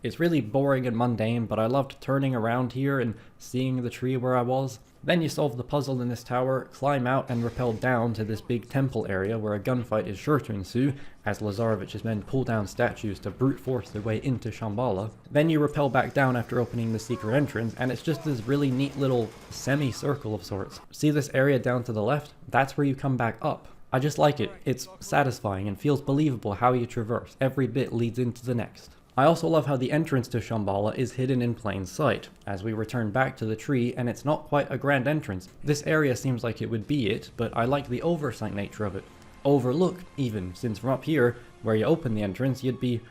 It's really boring and mundane, but I loved turning around here and seeing the tree where I was. Then you solve the puzzle in this tower, climb out and rappel down to this big temple area where a gunfight is sure to ensue, as Lazarevich's men pull down statues to brute force their way into Shambhala. Then you rappel back down after opening the secret entrance, and it's just this really neat little semicircle of sorts. See this area down to the left? That's where you come back up. I just like it. It's satisfying and feels believable how you traverse. Every bit leads into the next. I also love how the entrance to Shambhala is hidden in plain sight, as we return back to the tree, and it's not quite a grand entrance. This area seems like it would be it, but I like the oversight nature of it. Overlook, even, since from up here, where you open the entrance, you'd be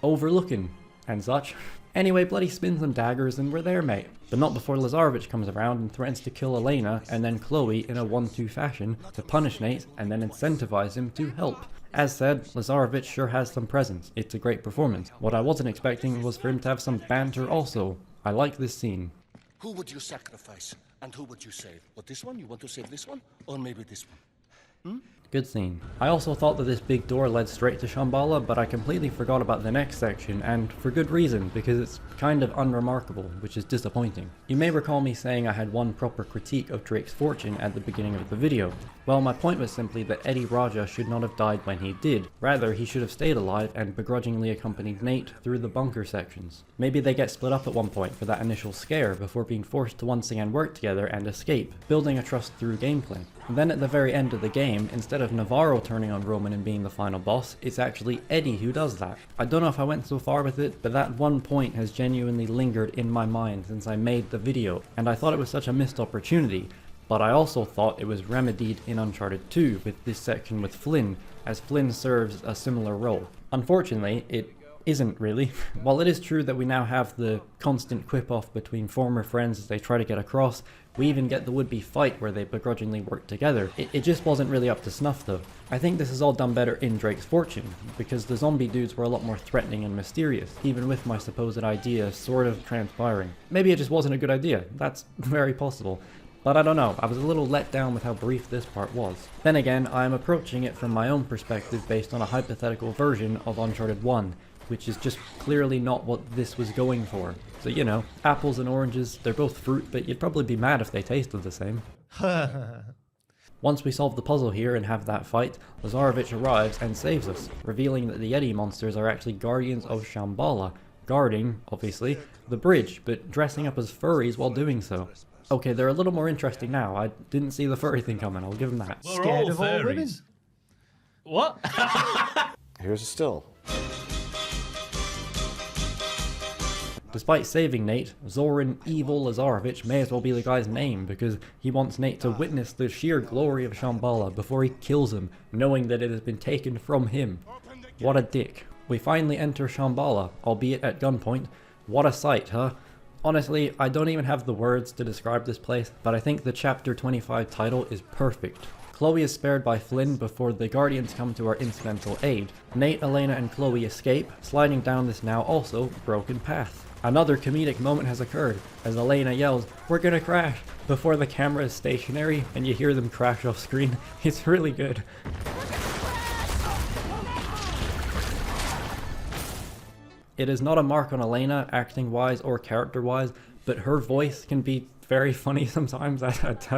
overlooking, and such. Anyway, bloody spins and daggers, and we're there, mate. But not before Lazarevich comes around and threatens to kill Elena, and then Chloe in a 1-2 fashion, to punish Nate, and then incentivize him to help. As said, Lazarevich sure has some presence. It's a great performance. What I wasn't expecting was for him to have some banter also. I like this scene. Who would you sacrifice? And who would you save? What, this one? You want to save this one? Or maybe this one? Good scene. I also thought that this big door led straight to Shambhala, but I completely forgot about the next section, and for good reason, because it's kind of unremarkable, which is disappointing. You may recall me saying I had one proper critique of Drake's fortune at the beginning of the video. Well, my point was simply that Eddie Raja should not have died when he did. Rather, he should have stayed alive and begrudgingly accompanied Nate through the bunker sections. Maybe they get split up at one point for that initial scare before being forced to once again work together and escape, building a trust through gameplay. And then at the very end of the game, instead of Navarro turning on Roman and being the final boss, it's actually Eddie who does that. I don't know if I went so far with it, but that one point has genuinely lingered in my mind since I made the video, and I thought it was such a missed opportunity. But I also thought it was remedied in Uncharted 2 with this section with Flynn, as Flynn serves a similar role. Unfortunately, it isn't really. While it is true that we now have the constant quip-off between former friends as they try to get across, we even get the would-be fight where they begrudgingly work together. It just wasn't really up to snuff though. I think this is all done better in Drake's Fortune, because the zombie dudes were a lot more threatening and mysterious, even with my supposed idea sort of transpiring. Maybe it just wasn't a good idea, that's very possible. But I don't know, I was a little let down with how brief this part was. Then again, I am approaching it from my own perspective based on a hypothetical version of Uncharted 1, which is just clearly not what this was going for. So you know, apples and oranges, they're both fruit, but you'd probably be mad if they tasted the same. Once we solve the puzzle here and have that fight, Lazarevich arrives and saves us, revealing that the Yeti monsters are actually guardians of Shambhala, guarding, obviously, the bridge, but dressing up as furries while doing so. Okay, they're a little more interesting now. I didn't see the furry thing coming, I'll give them that. We're Scared all of all women? furries. What? Here's a still. Despite saving Nate, Zoran Evil Lazarevich may as well be the guy's name, because he wants Nate to witness the sheer glory of Shambhala before he kills him, knowing that it has been taken from him. What a dick. We finally enter Shambhala, albeit at gunpoint. What a sight, huh? Honestly, I don't even have the words to describe this place, but I think the Chapter 25 title is perfect. Chloe is spared by Flynn before the Guardians come to our incidental aid. Nate, Elena, and Chloe escape, sliding down this now also broken path. Another comedic moment has occurred, as Elena yells, "We're gonna crash!" before the camera is stationary and you hear them crash off screen. It's really good. It is not a mark on Elena, acting-wise or character-wise, but her voice can be very funny sometimes. I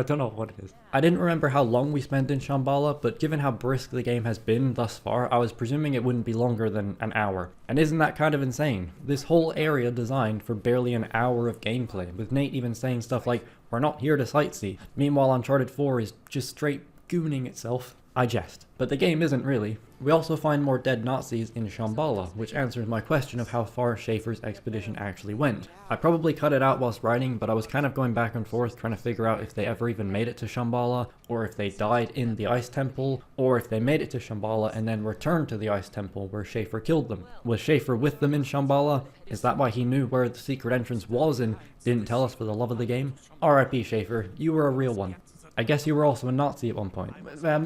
don't know what it is. I didn't remember how long we spent in Shambhala, but given how brisk the game has been thus far, I was presuming it wouldn't be longer than an hour. And isn't that kind of insane? This whole area designed for barely an hour of gameplay, with Nate even saying stuff like, "We're not here to sightsee." Meanwhile, Uncharted 4 is just straight gooning itself. I jest. But the game isn't really. We also find more dead Nazis in Shambhala, which answers my question of how far Schaefer's expedition actually went. I probably cut it out whilst writing, but I was kind of going back and forth trying to figure out if they ever even made it to Shambhala, or if they died in the Ice Temple, or if they made it to Shambhala and then returned to the Ice Temple where Schaefer killed them. Was Schaefer with them in Shambhala? Is that why he knew where the secret entrance was and didn't tell us for the love of the game? RIP Schaefer, you were a real one. I guess you were also a Nazi at one point.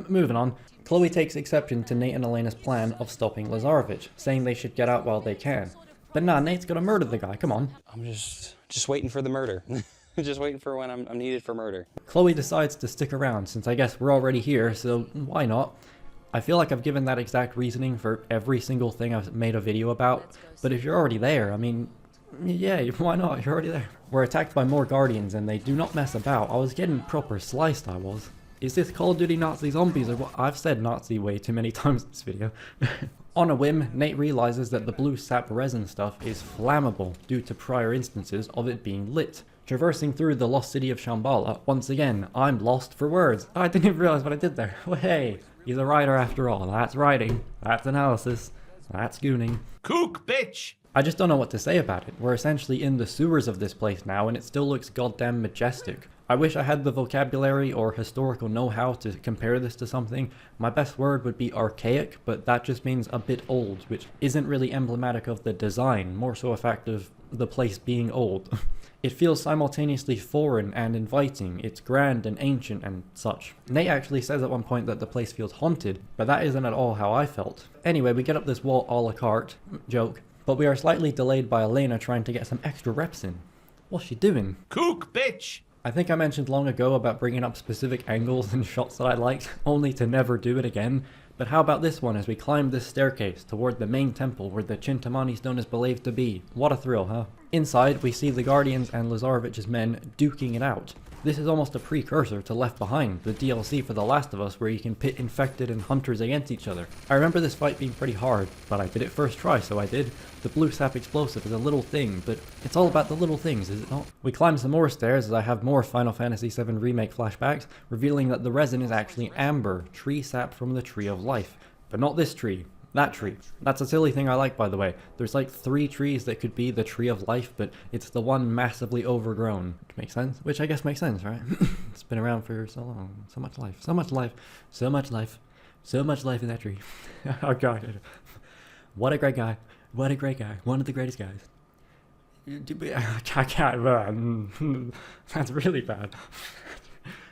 Moving on. Chloe takes exception to Nate and Elena's plan of stopping Lazarevich, saying they should get out while they can. But nah, Nate's gonna murder the guy, come on. I'm just waiting for the murder. Just waiting for when I'm needed for murder. Chloe decides to stick around since I guess we're already here, so why not? I feel like I've given that exact reasoning for every single thing I've made a video about, but if you're already there, I mean, yeah, why not? You're already there. We're attacked by more Guardians and they do not mess about. I was getting proper sliced, I was. Is this Call of Duty Nazi Zombies or what? I've said Nazi way too many times in this video. On a whim, Nate realizes that the blue sap resin stuff is flammable due to prior instances of it being lit. Traversing through the lost city of Shambhala, once again, I'm lost for words. I didn't even realize what I did there. Well, hey, he's a writer after all. That's writing. That's analysis. That's gooning. Kook, bitch! I just don't know what to say about it. We're essentially in the sewers of this place now and it still looks goddamn majestic. I wish I had the vocabulary or historical know-how to compare this to something. My best word would be archaic, but that just means a bit old, which isn't really emblematic of the design, more so a fact of the place being old. It feels simultaneously foreign and inviting, it's grand and ancient and such. Nate actually says at one point that the place feels haunted, but that isn't at all how I felt. Anyway, we get up this wall a la carte, joke, but we are slightly delayed by Elena trying to get some extra reps in. What's she doing? Kook, bitch! I think I mentioned long ago about bringing up specific angles and shots that I liked, only to never do it again. But how about this one as we climb this staircase toward the main temple where the Chintamani stone is believed to be? What a thrill, huh? Inside, we see the Guardians and Lazarevich's men duking it out. This is almost a precursor to Left Behind, the DLC for The Last of Us where you can pit infected and hunters against each other. I remember this fight being pretty hard, but I did it first try, so I did. The blue sap explosive is a little thing, but it's all about the little things, is it not? We climb some more stairs as I have more Final Fantasy VII Remake flashbacks, revealing that the resin is actually amber, tree sap from the Tree of Life. But not this tree. That tree. That's a silly thing I like, by the way. There's like 3 trees that could be the Tree of Life, but it's the one massively overgrown. Which makes sense? Which I guess makes sense, right? It's been around for so long. So much life. So much life. So much life. So much life in that tree. Oh god. What a great guy. What a great guy. One of the greatest guys. I can't. That's really bad.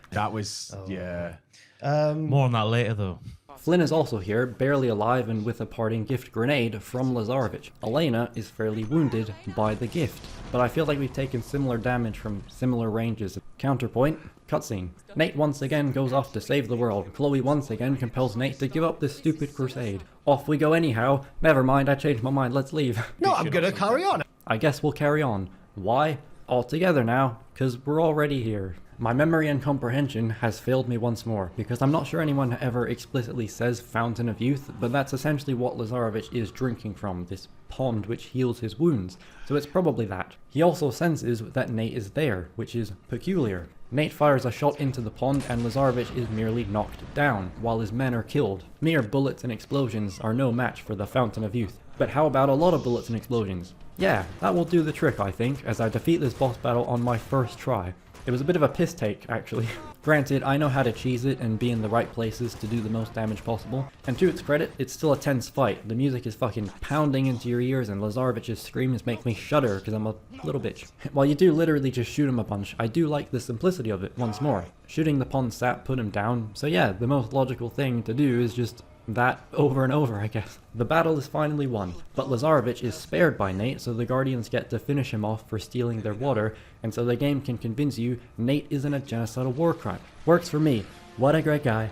That was, yeah. Um, More on that later, though. Flynn is also here, barely alive and with a parting gift grenade from Lazarevich. Elena is fairly wounded by the gift, but I feel like we've taken similar damage from similar ranges. Counterpoint, cutscene. Nate once again goes off to save the world. Chloe once again compels Nate to give up this stupid crusade. Off we go anyhow. Never mind, I changed my mind, let's leave. no, I'm gonna carry on. I guess we'll carry on. Why? All together now, because we're already here. My memory and comprehension has failed me once more, because I'm not sure anyone ever explicitly says Fountain of Youth, but that's essentially what Lazarevich is drinking from, this pond which heals his wounds, so it's probably that. He also senses that Nate is there, which is peculiar. Nate fires a shot into the pond and Lazarevich is merely knocked down, while his men are killed. Mere bullets and explosions are no match for the Fountain of Youth. But how about a lot of bullets and explosions? Yeah, that will do the trick I think, as I defeat this boss battle on my first try. It was a bit of a piss take, actually. Granted, I know how to cheese it and be in the right places to do the most damage possible, and to its credit, it's still a tense fight. The music is fucking pounding into your ears and Lazarevich's screams make me shudder because I'm a little bitch. While you do literally just shoot him a bunch, I do like the simplicity of it once more. Shooting the pawn sap put him down, so yeah, the most logical thing to do is just that over and over, I guess. The battle is finally won, but Lazarevich is spared by Nate, so the Guardians get to finish him off for stealing their water, and so the game can convince you Nate isn't a genocidal war crime. Works for me. What a great guy.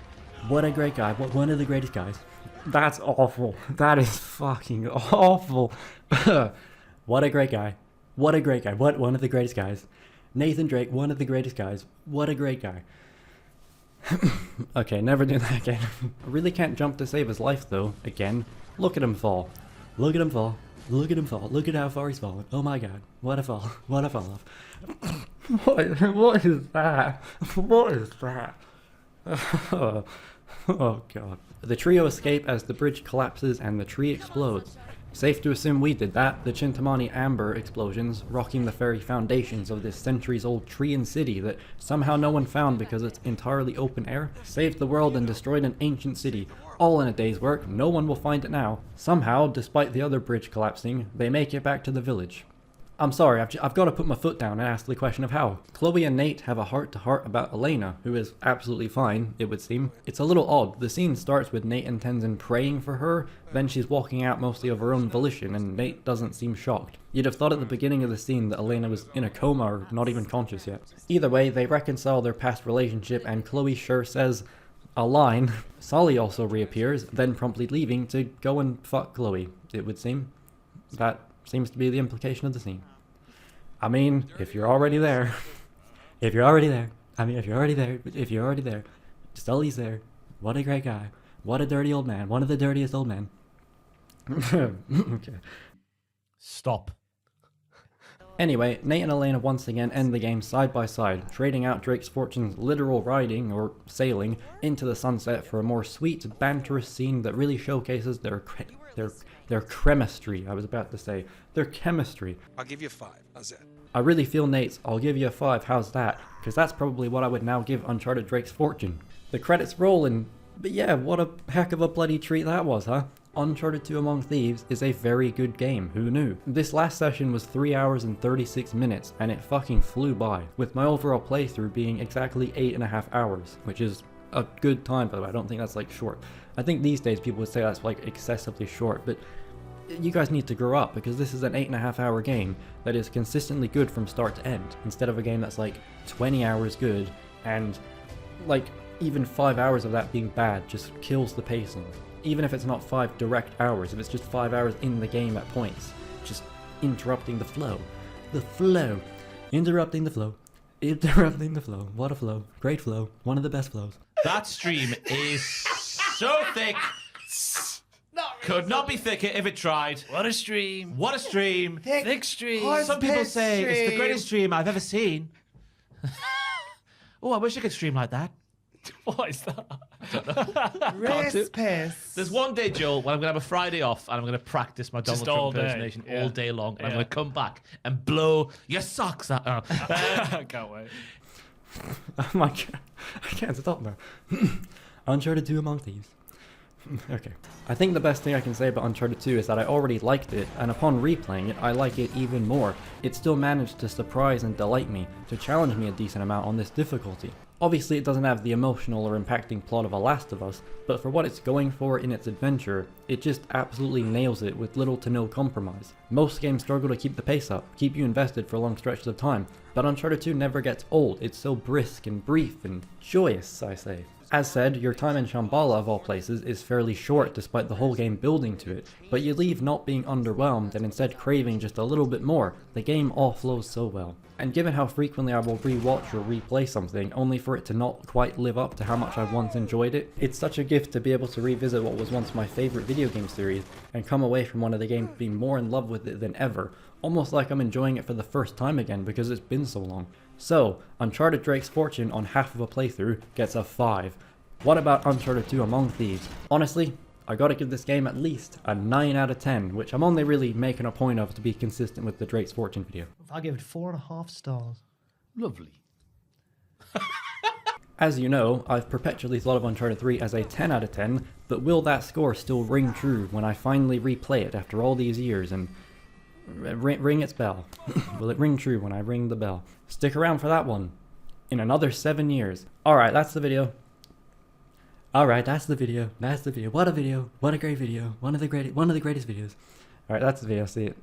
What a great guy. One of the greatest guys. That's awful. That is fucking awful. What a great guy. What a great guy. One of the greatest guys. Nathan Drake, one of the greatest guys. What a great guy. Okay, never do that again. I really can't jump to save his life though, again. Look at him fall. Look at him fall. Look at him fall. Look at how far he's fallen. Oh my god. What a fall. What a fall off. What is that? What is that? Oh god. The trio escape as the bridge collapses and the tree explodes. Safe to assume we did that, the Chintamani amber explosions, rocking the very foundations of this centuries-old tree and city that somehow no one found because it's entirely open air, saved the world and destroyed an ancient city, all in a day's work. No one will find it now. Somehow, despite the other bridge collapsing, they make it back to the village. I'm sorry, I've got to put my foot down and ask the question of how. Chloe and Nate have a heart-to-heart about Elena, who is absolutely fine, it would seem. It's a little odd. The scene starts with Nate and Tenzin praying for her, then she's walking out mostly of her own volition, and Nate doesn't seem shocked. You'd have thought at the beginning of the scene that Elena was in a coma or not even conscious yet. Either way, they reconcile their past relationship, and Chloe sure says a line. Solly also reappears, then promptly leaving to go and fuck Chloe, it would seem. That seems to be the implication of the scene. I mean, if you're already there, if you're already there, Sully's there. What a great guy. What a dirty old man. One of the dirtiest old men. Okay. Stop. Anyway, Nate and Elena once again end the game side by side, trading out Drake's Fortune's literal riding, or sailing, into the sunset for a more sweet, banterous scene that really showcases their chemistry, I was about to say. Their chemistry. I'll give you 5. How's that? I really feel Nate's I'll give you a 5, how's that? Because that's probably what I would now give Uncharted Drake's Fortune. The credits roll and, but yeah, what a heck of a bloody treat that was, huh? Uncharted 2 Among Thieves is a very good game, who knew? This last session was 3 hours and 36 minutes, and it fucking flew by, with my overall playthrough being exactly 8.5 hours, which is a good time, by the way. I don't think that's like short. I think these days people would say that's like excessively short, but you guys need to grow up, because this is an 8.5 hour game that is consistently good from start to end, instead of a game that's like 20 hours good, and like even 5 hours of that being bad just kills the pacing. Even if it's not 5 direct hours, if it's just 5 hours in the game at points, just interrupting the flow. The flow. Interrupting the flow. Interrupting the flow. What a flow. Great flow. One of the best flows. That stream is so thick. Could not be thicker if it tried. What a stream. What a stream. Thick stream. Some people say it's the greatest stream I've ever seen. Oh, I wish I could stream like that. What is that? There's one day, Joel, when I'm going to have a Friday off and I'm going to practice my Donald Trump impersonation all day long. And I'm going to come back and blow your socks out. I can't wait. Oh my god. I can't stop now. Uncharted 2 Among Thieves. Okay. I think the best thing I can say about Uncharted 2 is that I already liked it, and upon replaying it, I like it even more. It still managed to surprise and delight me, to challenge me a decent amount on this difficulty. Obviously it doesn't have the emotional or impacting plot of A Last of Us, but for what it's going for in its adventure, it just absolutely nails it with little to no compromise. Most games struggle to keep the pace up, keep you invested for long stretches of time, but Uncharted 2 never gets old. It's so brisk and brief and joyous, I say. As said, your time in Shambhala of all places is fairly short despite the whole game building to it, but you leave not being underwhelmed and instead craving just a little bit more. The game all flows so well. And given how frequently I will rewatch or replay something only for it to not quite live up to how much I once enjoyed it, it's such a gift to be able to revisit what was once my favourite video game series and come away from one of the games being more in love with it than ever, almost like I'm enjoying it for the first time again because it's been so long. So, Uncharted Drake's Fortune on half of a playthrough gets a 5. What about Uncharted 2 Among Thieves? Honestly, I gotta give this game at least a 9 out of 10, which I'm only really making a point of to be consistent with the Drake's Fortune video. I give it 4.5 stars. Lovely. As you know, I've perpetually thought of Uncharted 3 as a 10 out of 10, but will that score still ring true when I finally replay it after all these years and ring its bell? Will it ring true when I ring the bell? Stick around for that one in another 7 years. Alright, that's the video. Alright, that's the video. That's the video. What a video. What a great video. One of the greatest videos. Alright, that's the video. See it.